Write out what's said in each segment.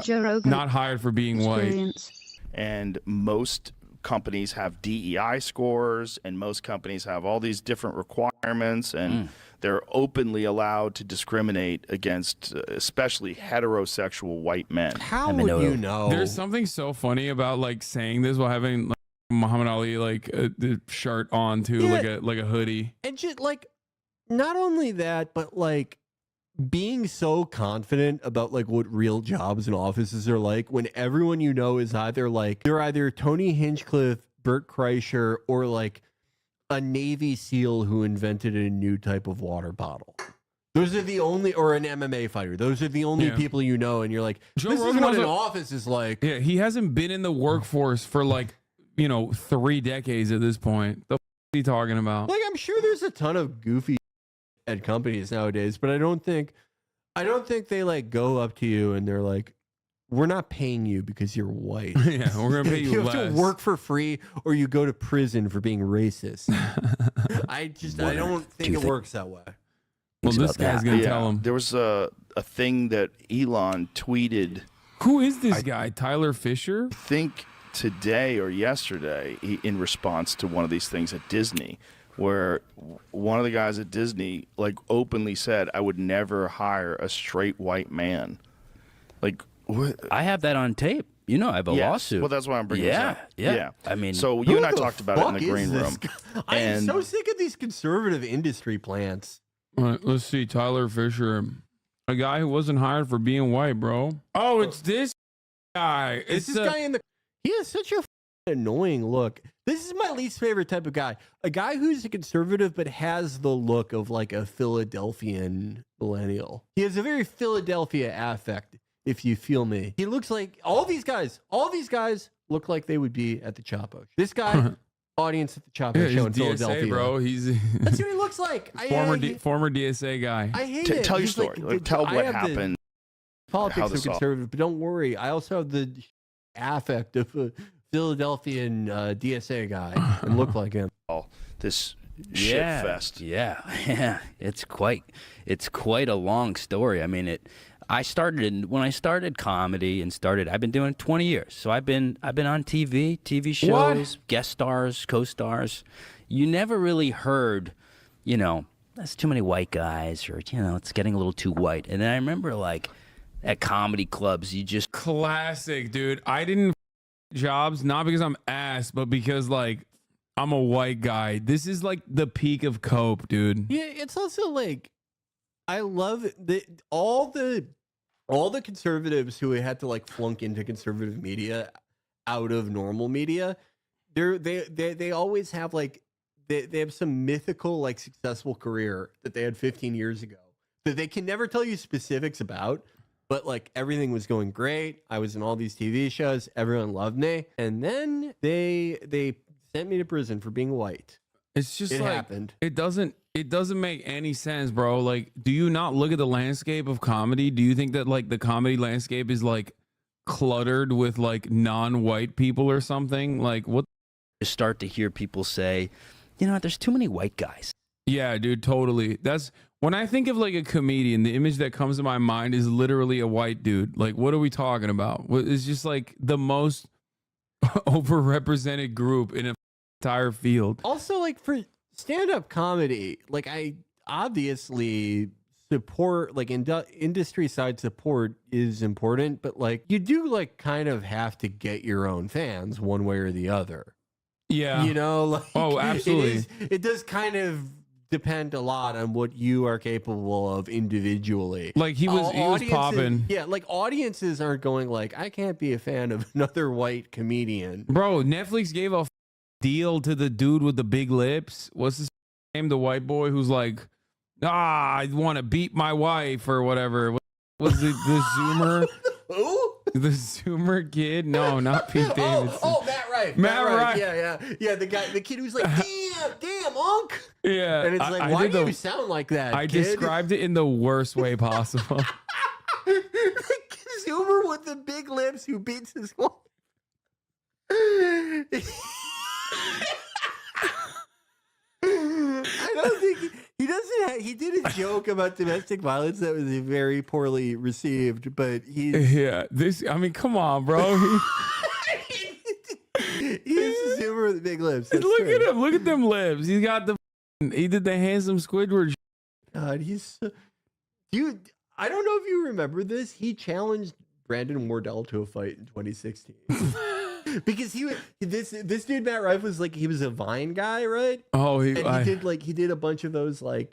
Joe Rogan not hired for being experience. white. And most companies have DEI scores, and most companies have all these different requirements, and they're openly allowed to discriminate against especially heterosexual white men. How would you know? There's something so funny about like saying this while having like, Muhammad Ali like the shirt on too, like a hoodie. And just like, not only that, but like being so confident about like what real jobs and offices are like when everyone you know is either like they're either Tony Hinchcliffe, Bert Kreischer, or like a Navy SEAL who invented a new type of water bottle. Those are the only, or an MMA fighter. Those are the only people you know, and you're like, Joe this Rogan is what an also- office is like. Yeah, he hasn't been in the workforce for like 3 decades at this point. The f is he talking about? Like, I'm sure there's a ton of goofy at companies nowadays, but I don't think they like go up to you and they're like, we're not paying you because you're white. Yeah, we're gonna pay you, you less. have to work for free or you go to prison for being racist. I don't think it works that way. Well, this guy's gonna tell him. There was a thing that Elon tweeted. Who is this guy? Tyler Fischer? I think today or yesterday, in response to one of these things at Disney, where one of the guys at Disney like openly said, "I would never hire a straight white man." Like, I have that on tape. You know, I have a lawsuit. Well, that's why I'm bringing this up. Yeah. I mean, so you and I talked about it in the green room. I am so sick of these conservative industry plants. All right, let's see. Tyler Fischer, a guy who wasn't hired for being white, bro. Oh, it's this guy. It's this guy in the. He has such a annoying look. This is my least favorite type of guy. A guy who's a conservative but has the look of like a Philadelphian millennial. He has a very Philadelphia affect, if you feel me. He looks like all these guys look like they would be at the Chapo. This guy, audience at the Chapo show in Philadelphia. Bro. That's what he looks like. Former DSA guy. I hate it. Tell your He's story. like, Tell I what have happened. Politics are conservative, but don't worry. I also have the affect of a Philadelphian DSA guy and look like him. This shit fest. Yeah. It's quite a long story. I mean, when I started comedy and I've been doing it 20 years. So I've been on TV shows, guest stars, co-stars. You never really heard, that's too many white guys, or it's getting a little too white. And then I remember like at comedy clubs, you just classic, dude. I didn't jobs not because I'm ass, but because like I'm a white guy. This is like the peak of cope, dude. Yeah, it's also like I love all the conservatives who had to like flunk into conservative media out of normal media. They always have like they have some mythical like successful career that they had 15 years ago that they can never tell you specifics about. But like everything was going great. I was in all these TV shows. Everyone loved me. And then they sent me to prison for being white. It's just it like happened. It doesn't make any sense, bro. Like, do you not look at the landscape of comedy? Do you think that like the comedy landscape is like cluttered with like non-white people or something? Like what? You start to hear people say, there's too many white guys. Yeah, dude, totally. That's when I think of like a comedian, the image that comes to my mind is literally a white dude. Like, what are we talking about? It's just like the most overrepresented group in an entire field. Also, like for stand-up comedy, like I obviously support like industry side support is important, but like you do like kind of have to get your own fans one way or the other. Yeah. Like, oh, absolutely. It does kind of depend a lot on what you are capable of individually. Like he was popping. Yeah, like audiences aren't going like, I can't be a fan of another white comedian. Bro, Netflix gave a deal to the dude with the big lips. What's his name? The white boy who's like, I want to beat my wife or whatever. Was it the Zoomer? Who? The Zoomer kid? No, not Pete Davidson. Oh, Matt Rife. Matt Rife. Yeah. The kid who's like, damn, Unc. Yeah. And it's like, why do you sound like that? I kid? described it in the worst way possible. Zoomer with the big lips who beats his wife. I don't think he doesn't. He did a joke about domestic violence that was very poorly received, but he's Yeah, this. I mean, come on, bro. he's a zoomer with big lips. That's Look true. at him. Look at them lips. He's got the. He did the handsome Squidward. God, dude. I don't know if you remember this. He challenged Brandon Wardell to a fight in 2016 because this dude Matt Rife was like he was a Vine guy, right? Oh, And he did a bunch of those like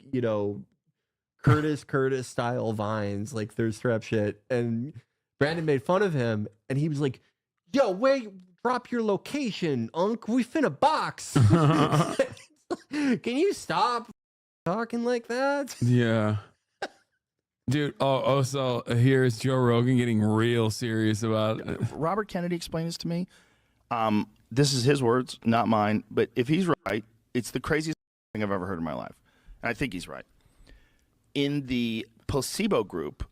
Curtis style vines, like thirst trap shit. And Brandon made fun of him, and he was like, "Yo, wait, drop your location, Unc. We finna box. Can you stop talking like that?" Yeah. Dude, so here's Joe Rogan getting real serious about it. Robert Kennedy explained this to me. This is his words, not mine. But if he's right, it's the craziest thing I've ever heard in my life. And I think he's right. In the placebo group,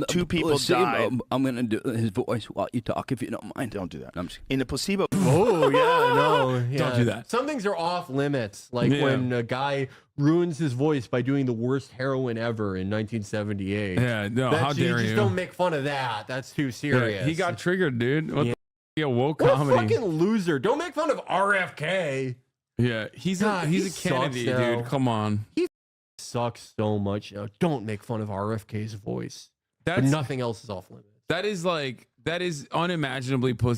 two people died. I'm going to do his voice while you talk, if you don't mind. Don't do that. I'm just In the placebo Oh yeah, no, yeah. Don't do that. Some things are off limits, like when a guy ruins his voice by doing the worst heroin ever in 1978. Yeah, no, how dare you? you? Don't make fun of that. That's too serious. Yeah, he got triggered, dude. What the woke what comedy? a fucking loser! Don't make fun of RFK. Yeah, he's God, a he Kennedy, sucks now. dude. Come on. Sucks so much. Don't make fun of RFK's voice. But That's nothing else is off limits. that is unimaginably pussy.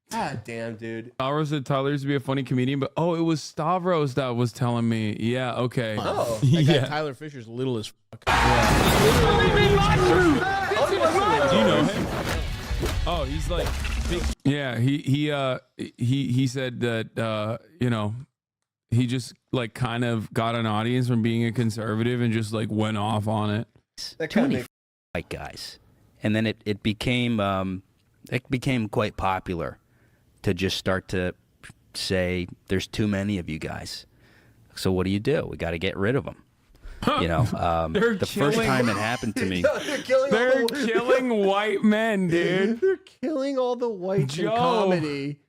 God damn, dude. Stavros said Tyler used to be a funny comedian, but it was Stavros that was telling me. Yeah, okay. Oh, That guy, Yeah. Tyler Fisher's little as fuck. Do you know him? Oh, he's like big. Yeah, he said that he just like kind of got an audience from being a conservative and just like went off on it. that too kind many of white guys, and then it became quite popular to just start to say there's too many of you guys. So what do? We got to get rid of them. The first time it happened to me. They're killing white men, dude. They're killing all the whites in Joe. comedy.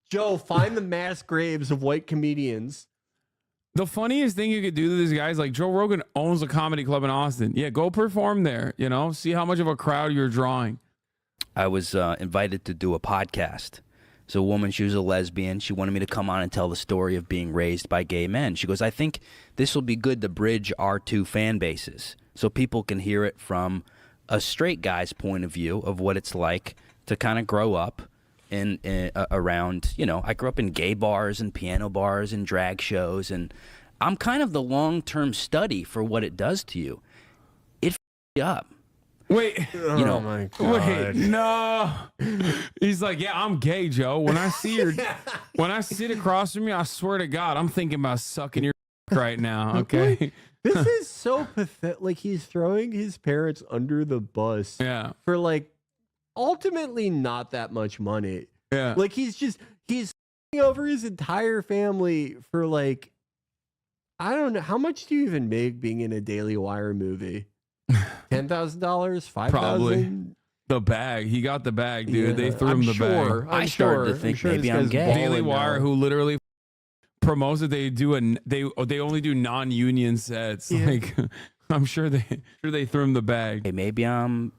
Joe, find the mass graves of white comedians. The funniest thing you could do to this guy is like Joe Rogan owns a comedy club in Austin. Yeah, go perform there. See how much of a crowd you're drawing. I was invited to do a podcast. So a woman, she was a lesbian. She wanted me to come on and tell the story of being raised by gay men. She goes, I think this will be good to bridge our two fan bases so people can hear it from a straight guy's point of view of what it's like to kind of grow up around, I grew up in gay bars and piano bars and drag shows, and I'm kind of the long-term study for what it does to you. It you up. Wait, Oh my God. wait, no. He's like, yeah, I'm gay, Joe. When I sit across from you, I swear to God, I'm thinking about sucking your right now. Okay. This is so pathetic. Like he's throwing his parents under the bus Yeah. for like ultimately not that much money. Yeah. Like he's over his entire family for like, I don't know. How much do you even make being in a Daily Wire movie? $10,000, $5,000? Probably. The bag. He got the bag, dude. They threw him the bag. I started to think maybe I'm gay. Daily Wire, who literally promotes that they only do non-union sets. Yeah. Like, I'm sure they threw him the bag. Hey, maybe I'm,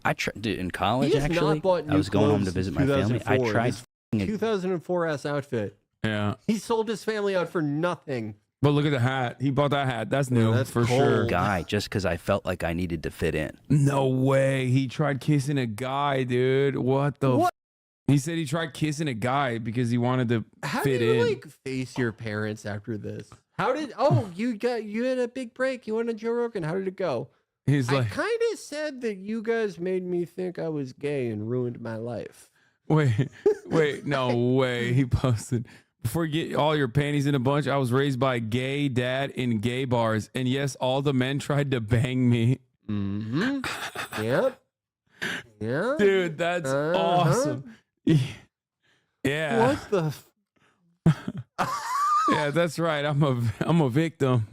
I tried in college. He has Actually, not bought new I was going home clothes to visit since my family. I 2004. tried. His 2004 ass outfit. Yeah. He sold his family out for nothing. But look at the hat. He bought that hat. That's new that's for cold. sure. Guy just because I felt like I needed to fit in. No way. He tried kissing a guy, dude. What the? What? He said he tried kissing a guy because he wanted to How fit do you in. like face your parents after this? How did? You had a big break. You went on Joe Rogan. How did it go? He's I like, kind of said that you guys made me think I was gay and ruined my life. wait, no way. He posted. Before you get all your panties in a bunch, I was raised by a gay dad in gay bars. And yes, all the men tried to bang me. Mm-hmm. Yep. Yeah. Dude, that's awesome. Yeah. What the? Yeah, that's right. I'm a victim.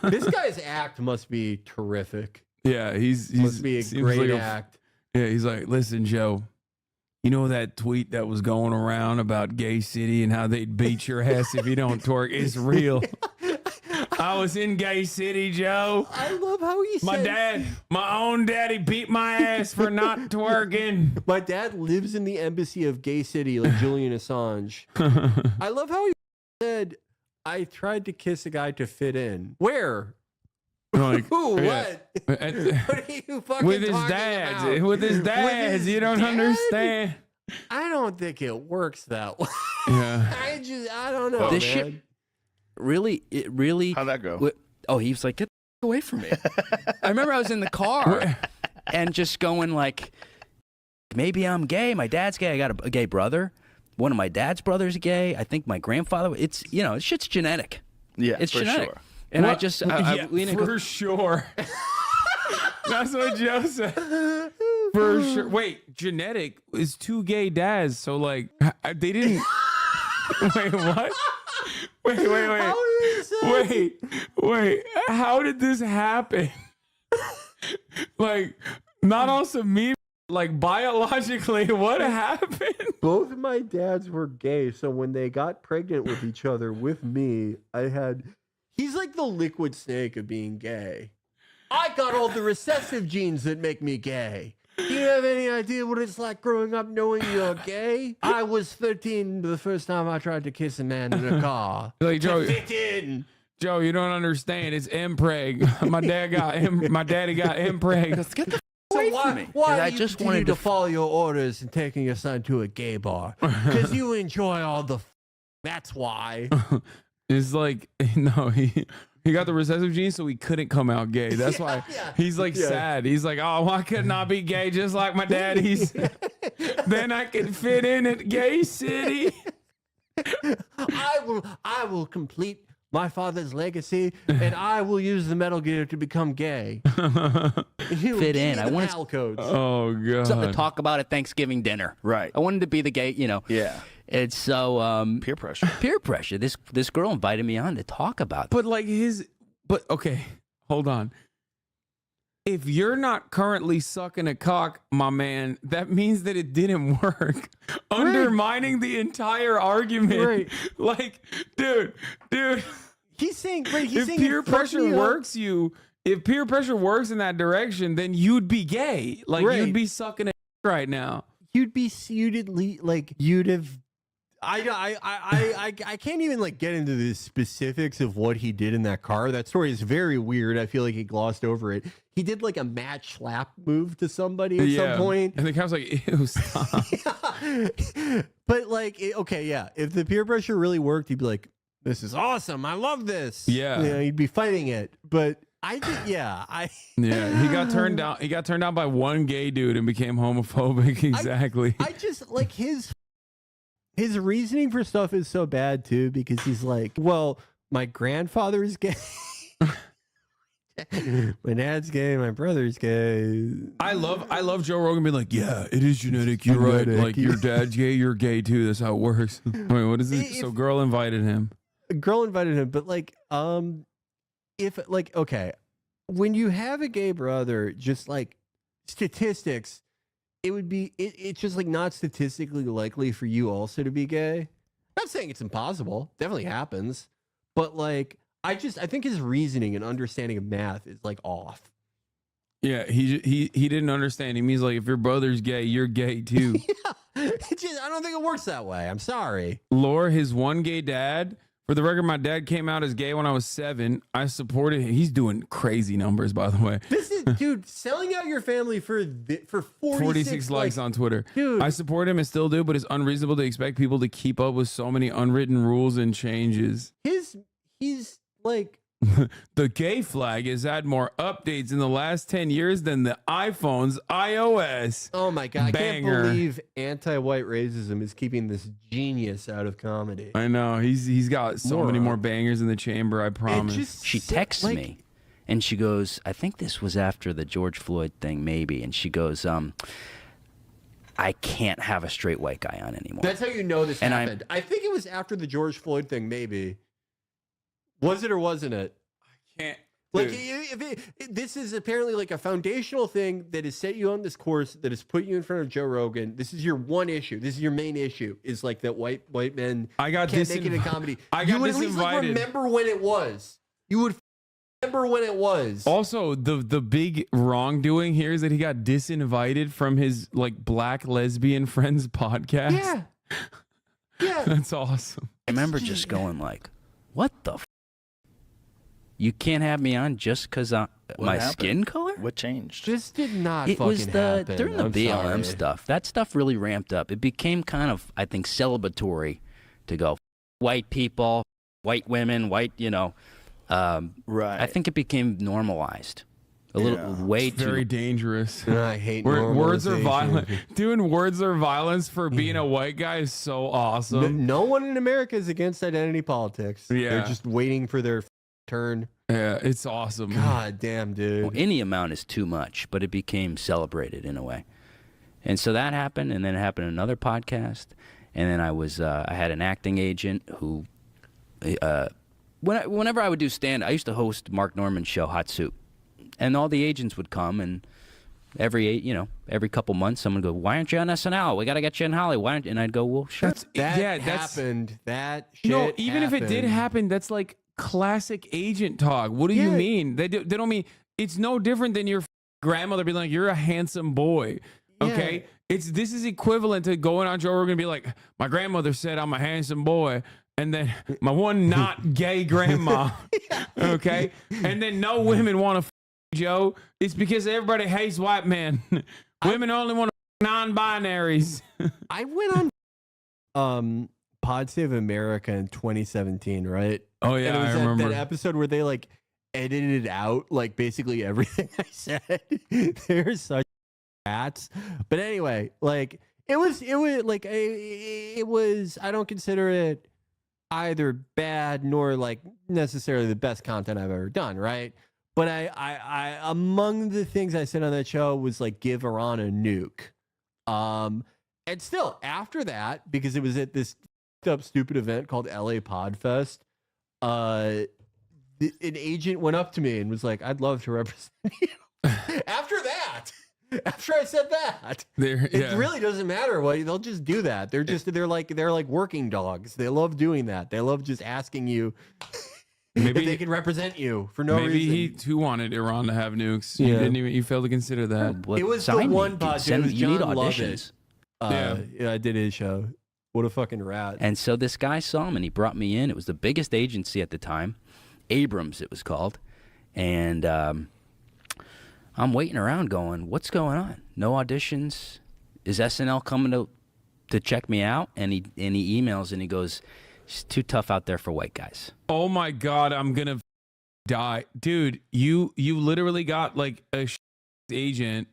This guy's act must be terrific. Yeah, he's Must be a seems great like act. Yeah, he's like, listen, Joe, you know that tweet that was going around about Gay City and how they'd beat your ass if you don't twerk? It's real. I was in Gay City, Joe. I love how he said, My own daddy beat my ass for not twerking. my dad lives in the embassy of Gay City, like Julian Assange. I love how he said, I tried to kiss a guy to fit in. Where? Like, Who? yeah. What? What are you fucking With his talking dads. about? With his dads. You don't dad? understand. I don't think it works that way. Yeah. I don't know, This man. shit really, it really. How'd that go? Oh, he was like, get the away from me. I remember I was in the car and just going like, maybe I'm gay. My dad's gay. I got a gay brother. One of my dad's brothers gay. I think my grandfather. It's shit's genetic. Yeah, It's for genetic. sure. And I What? just, Yeah, lean in- for sure. That's what Joe said. For sure. Wait, genetic is two gay dads. So like, they didn't. Wait, what? Wait. How did this happen? Like, not also me. Like biologically, what happened? Both of my dads were gay, so when they got pregnant with each other with me, he's like the liquid snake of being gay. I got all the recessive genes that make me gay. Do you have any idea what it's like growing up knowing you're gay? I was 13 the first time I tried to kiss a man in a car. Like Joe, To fit in. Joe, you don't understand. It's impreg. My daddy got impreg. Let's get the So away why, from me. why I do you just continue wanted to to follow your orders and taking your son to a gay bar? Because you enjoy all the. That's why. It's like no, he got the recessive gene, so he couldn't come out gay. That's why yeah. he's like Yeah. sad. He's like, oh, why couldn't I be gay just like my daddy's? Then I can fit in at Gay City. I will complete my father's legacy, and I will use the Metal Gear to become gay. Fit in. I wanted PAL codes. Oh god. something to talk about at Thanksgiving dinner. Right. I wanted to be the gay, Yeah. It's so Peer pressure. peer pressure. This girl invited me on to talk about. But like but okay, hold on. If you're not currently sucking a cock, my man, that means that it didn't work. Undermining the entire argument. Right. Like, dude. He's saying, right? He's If saying peer it fucked pressure me up. works if peer pressure works in that direction, then you'd be gay. Like Right. you'd be sucking a right now. You'd have. I can't even like get into the specifics of what he did in that car. That story is very weird. I feel like he glossed over it. He did like a match slap move to somebody at some point. And the cop's like, ew, stop. But like, okay, yeah. If the peer pressure really worked, he'd be like, "This is awesome. I love this." Yeah. You know, he'd be fighting it. But I just, yeah, Yeah, he got turned down. He got turned down by one gay dude and became homophobic. Exactly. I just like his reasoning for stuff is so bad too, because he's like, well, my grandfather's gay. My dad's gay, my brother's gay. I love Joe Rogan being like, yeah, it is genetic. You're right. Genetic. Like your dad's gay, you're gay too. That's how it works. Wait, what is it? So girl invited him. A girl invited him, but like, if like, okay, when you have a gay brother, just like statistics, it would be it's just like not statistically likely for you also to be gay. Not saying it's impossible, definitely happens, but like I think his reasoning and understanding of math is like off. Yeah, he didn't understand. He means like if your brother's gay, you're gay too. Yeah, I don't think it works that way. I'm sorry. Lore, his one gay dad. For the record, my dad came out as gay when I was 7. I supported him. He's doing crazy numbers, by the way. This is, dude, selling out your family for 46 likes on Twitter. Dude. I support him and still do, but it's unreasonable to expect people to keep up with so many unwritten rules and changes. He's like, The gay flag has had more updates in the last 10 years than the iPhone's iOS. oh my God, Banger. I can't believe anti-white racism is keeping this genius out of comedy. I know. He's got so many Moron. more bangers in the chamber, I promise. She texts me and she goes, I think this was after the George Floyd thing, maybe. And she goes, I can't have a straight white guy on anymore. That's how you know this And happened. I think it was after the George Floyd thing, maybe. Was it or wasn't it? Can't. Like, Dude. this is apparently like a foundational thing that has set you on this course, that has put you in front of Joe Rogan. This is your one issue. This is your main issue. Is like that white men I got can't make it in comedy. I You got would at least like disinvited. remember when it was. You would remember when it was. Also, the big wrongdoing here is that he got disinvited from his like black lesbian friends podcast. Yeah. Yeah. That's awesome. I remember just going like, what the you can't have me on just because my happened? skin color? What changed? This did not It fucking was happen. during the I'm BLM sorry. stuff. That stuff really ramped up. It became kind of, I think, celebratory to go white people, white women, white, Right. I think it became normalized. A little way It's very too. dangerous. I hate Words are normalization. violent. Doing words are violence for being a white guy is so awesome. No one in America is against identity politics. Yeah. They're just waiting for their turn. Yeah, it's awesome. God damn, dude. Well, any amount is too much, but it became celebrated in a way. And so that happened, and then it happened in another podcast. And then I had an acting agent who, whenever I would do stand, I used to host Mark Norman's show, Hot Soup. And all the agents would come, and every couple months, someone would go, "Why aren't you on SNL? We got to get you in Hollywood." Why aren't you? And I'd go, "Well, sure." That happened. That shit No, even if it did happened. happen, that's like classic agent talk. What do you Yeah. mean? They don't mean it's no different than your grandmother being like, "You're a handsome boy." Okay, this is equivalent to going on Joe Rogan and be like, "My grandmother said I'm a handsome boy." And then my one not gay grandma, okay? And then no women want to Joe. It's because everybody hates white men. Women only want non-binaries. I went on Pod Save America in 2017, right? Oh yeah, And it was I remember. that episode where they like edited out like basically everything I said. They're such rats. But anyway, like it was I don't consider it either bad nor like necessarily the best content I've ever done, right? But I among the things I said on that show was like give Iran a nuke. And still after that, because it was at this up stupid event called LA Podfest, an agent went up to me and was like, "I'd love to represent you." After I said that, it really doesn't matter what they'll just do that. They're like working dogs. They love doing that. They love just asking you Maybe if they can represent you for no maybe reason. he too wanted Iran to have nukes. Yeah. You failed to consider that. Well, It was sign the me. one Dude, podcast. It send- was you need John auditions. Lovett. Yeah, I did his show. What a fucking rat. And so this guy saw him, and he brought me in. It was the biggest agency at the time, Abrams it was called. And I'm waiting around going, what's going on? No auditions? Is SNL coming to check me out? And he emails and he goes, it's too tough out there for white guys. Oh my God, I'm gonna die, dude. You literally got like a agent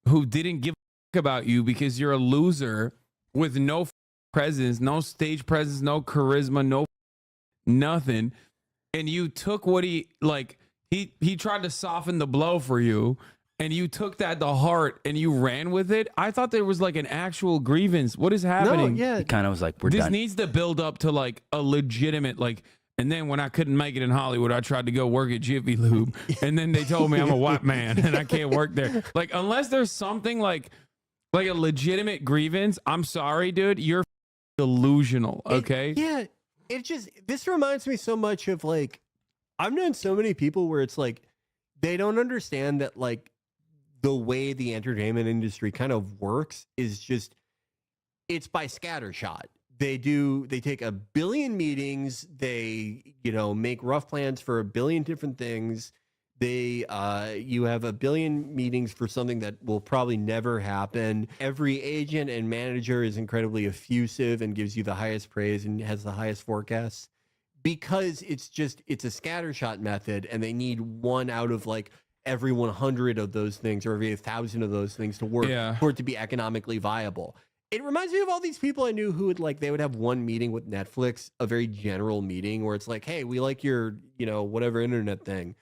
who didn't give a about you because you're a loser with no presence, no stage presence, no charisma, no nothing. And you took what he tried to soften the blow for you, and you took that to heart and you ran with it. I thought there was like an actual grievance. What is happening? No, yeah. He kind of was like, we're This done. needs to build up to like a legitimate like. And then when I couldn't make it in Hollywood, I tried to go work at Jiffy Lube, and then they told me I'm a white man and I can't work there. Like unless there's something like a legitimate grievance, I'm sorry, dude. You're delusional. Okay. This reminds me so much of like, I've known so many people where it's like, they don't understand that like the way the entertainment industry kind of works is just, it's by scattershot. They take a billion meetings. They, make rough plans for a billion different things. You have a billion meetings for something that will probably never happen. Every agent and manager is incredibly effusive and gives you the highest praise and has the highest forecasts because it's a scattershot method, and they need one out of like every 100 of those things or every 1,000 of those things to work for it to be economically viable. It reminds me of all these people I knew who would they would have one meeting with Netflix, a very general meeting where it's like, hey, we like your, whatever internet thing.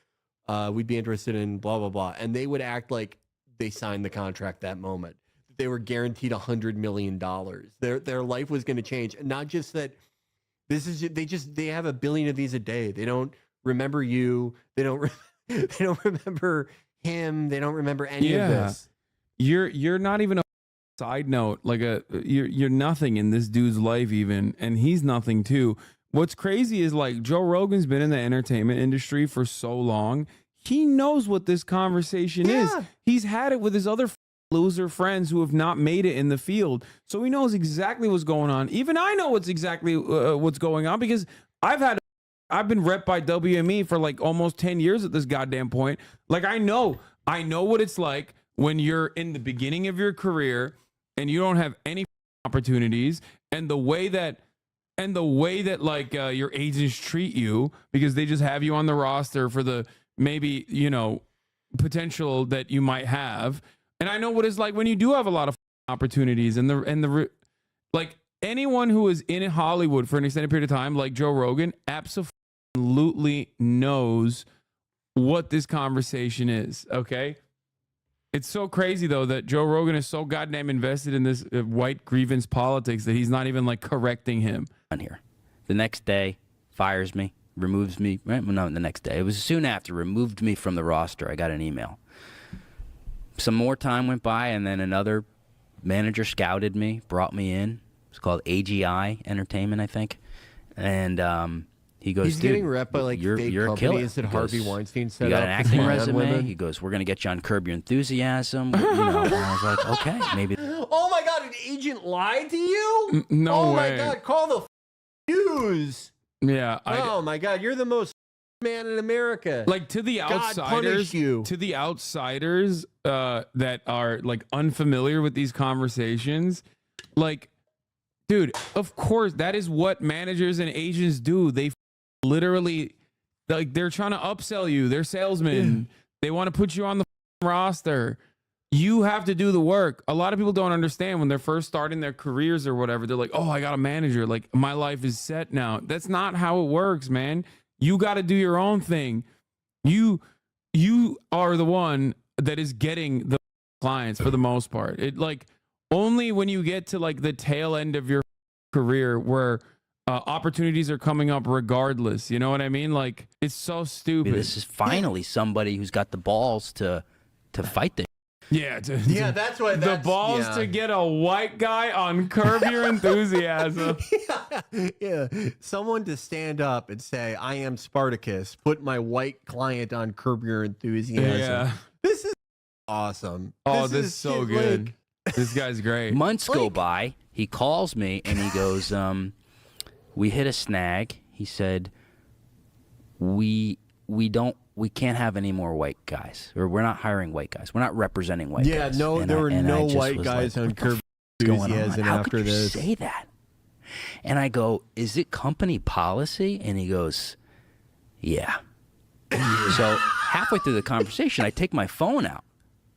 We'd be interested in blah, blah, blah. And they would act like they signed the contract that moment. They were guaranteed $100 million. Their life was going to change. And not just that they have a billion of these a day. They don't remember you. They don't remember him. They don't remember any of this. You're not even a side note. Like you're nothing in this dude's life even, and he's nothing too. what's crazy is like Joe Rogan's been in the entertainment industry for so long. He knows what this conversation is. He's had it with his other loser friends who have not made it in the field. So he knows exactly what's going on. Even I know what's going on because I've been rep by WME for like almost 10 years at this goddamn point. Like I know what it's like when you're in the beginning of your career and you don't have any opportunities, and the way that like your agents treat you because they just have you on the roster for the maybe, you know, potential that you might have. And I know what it's like when you do have a lot of opportunities and like anyone who is in Hollywood for an extended period of time, like Joe Rogan, absolutely knows what this conversation is. Okay. It's so crazy though that Joe Rogan is so goddamn invested in this white grievance politics that he's not even like correcting him. On here, the next day, fires me, removes me. Right? Well, no, the next day. It was soon after, removed me from the roster. I got an email. Some more time went by, and then another manager scouted me, brought me in. It's called AGI Entertainment, I think. And he goes, he's dude, getting rep by like you're fake a killer. companies that Harvey Weinstein set you got up. an acting for resume. women. He goes, we're gonna get you on Curb Your Enthusiasm. You know, and I was like, okay, maybe. Oh my God, an agent lied to you? No Oh way. my God, call the news. Yeah. Oh my God, you're the most man in America. Like to the God punish outsiders, you. That are like unfamiliar with these conversations, like, dude, of course that is what managers and agents do. They literally, like, they're trying to upsell you. They're salesmen. They want to put you on the roster. You have to do the work. A lot of people don't understand when they're first starting their careers or whatever. They're like, oh, I got a manager. Like, my life is set now. That's not how it works, man. You got to do your own thing. You are the one that is getting the clients for the most part. It like only when you get to like the tail end of your career where opportunities are coming up regardless. You know what I mean? Like, it's so stupid. This is finally somebody who's got the balls to fight this. Yeah, that's why the balls to get a white guy on Curb Your Enthusiasm. Yeah, someone to stand up and say, I am Spartacus, put my white client on Curb Your Enthusiasm. Yeah. This is awesome. Oh, this is so good. This guy's great. Months go by. He calls me and he goes, we hit a snag. He said, we can't have any more white guys, or we're not hiring white guys. We're not representing white guys. Yeah, no, there were no white guys on Curb Your Enthusiasm How after could you this. say that? And I go, is it company policy? And he goes, yeah. So halfway through the conversation, I take my phone out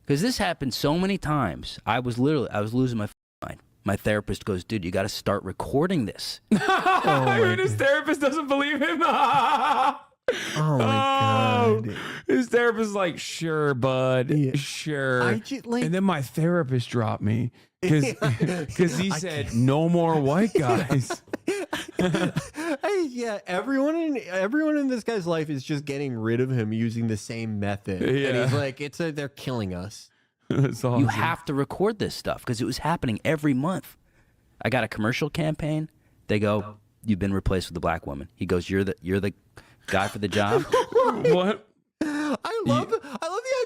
because this happened so many times. I was losing my mind. My therapist goes, dude, you got to start recording this. His therapist doesn't believe him. Oh my God. His therapist is like, sure, bud, Yeah. sure. And then my therapist dropped me because he said no more white guys. Yeah, everyone in this guy's life is just getting rid of him using the same method. Yeah. And he's like, they're killing us. That's awesome. You have to record this stuff because it was happening every month. I got a commercial campaign. They go, you've been replaced with a black woman. He goes, you're the guy for the job. What? I love the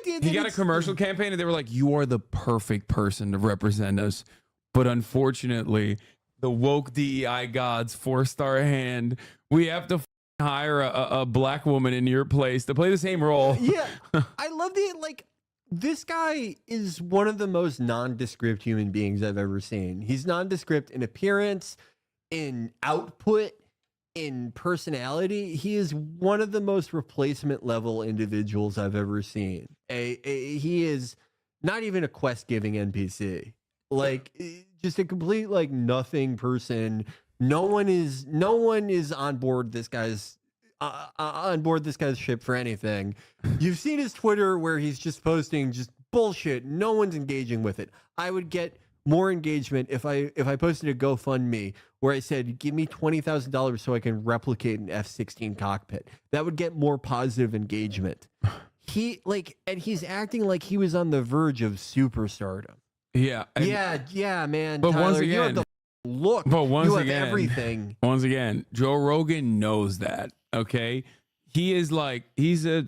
idea that He got a commercial campaign and they were like, you are the perfect person to represent us. But unfortunately, the woke DEI gods forced our hand. We have to hire a black woman in your place to play the same role. Yeah, I love this guy is one of the most nondescript human beings I've ever seen. He's nondescript in appearance, in output, in personality. He is one of the most replacement level individuals I've ever seen. He is not even a quest giving NPC. Like, just a complete like nothing person. No one is on board this guy's ship for anything. You've seen his Twitter where he's just posting just bullshit. No one's engaging with it. I would get more engagement if I posted a GoFundMe where I said, give me $20,000 so I can replicate an F-16 cockpit. That would get more positive engagement. And he's acting like he was on the verge of superstardom. Yeah. Yeah, man. But Tyler, once you're again, the look, But once you have again, everything. Once again, Joe Rogan knows that. Okay, he is like he's a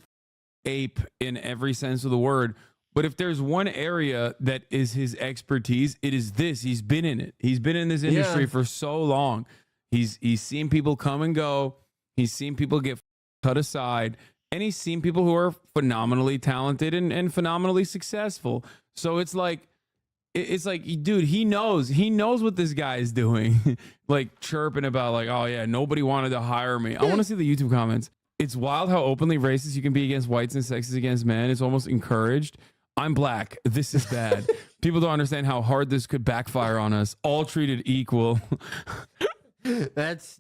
ape in every sense of the word. But if there's one area that is his expertise, it is this. He's been in it. He's been in this industry for so long. He's seen people come and go. He's seen people get cut aside, and he's seen people who are phenomenally talented and phenomenally successful. So it's like, dude, he knows what this guy is doing. Like chirping about like, oh yeah, nobody wanted to hire me. I want to see the YouTube comments. It's wild how openly racist you can be against whites and sexist against men. It's almost encouraged. I'm black. This is bad. People don't understand how hard this could backfire on us. All treated equal. That's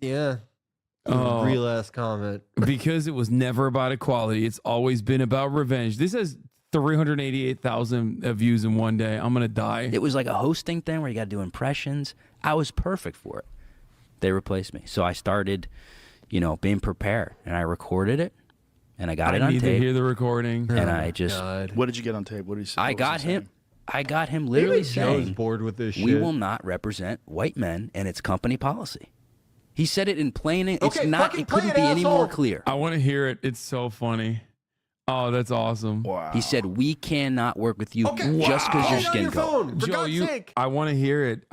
Oh. real ass comment. Because it was never about equality. It's always been about revenge. This has 388,000 views in one day. I'm going to die. It was like a hosting thing where you got to do impressions. I was perfect for it. They replaced me. So I started, being prepared, and I recorded it, and I got it on need tape. to hear the recording. And I just, What did you get on tape? What did he say? I What was got he him. saying? I got him literally Joe's saying, bored with this shit. "We will not represent white men, and it's company policy." He said it in plain. It's Okay, not. fucking It couldn't play be it, any more asshole. clear. I want to hear it. It's so funny. Oh, that's awesome. Wow. He said, "We cannot work with you Okay, just because wow. your Get on skin your color." phone, for Joe, God's sake. I want to hear it.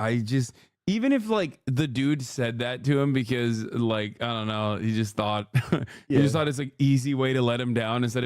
Even if like the dude said that to him because like, I don't know, he just thought, it's like easy way to let him down instead of being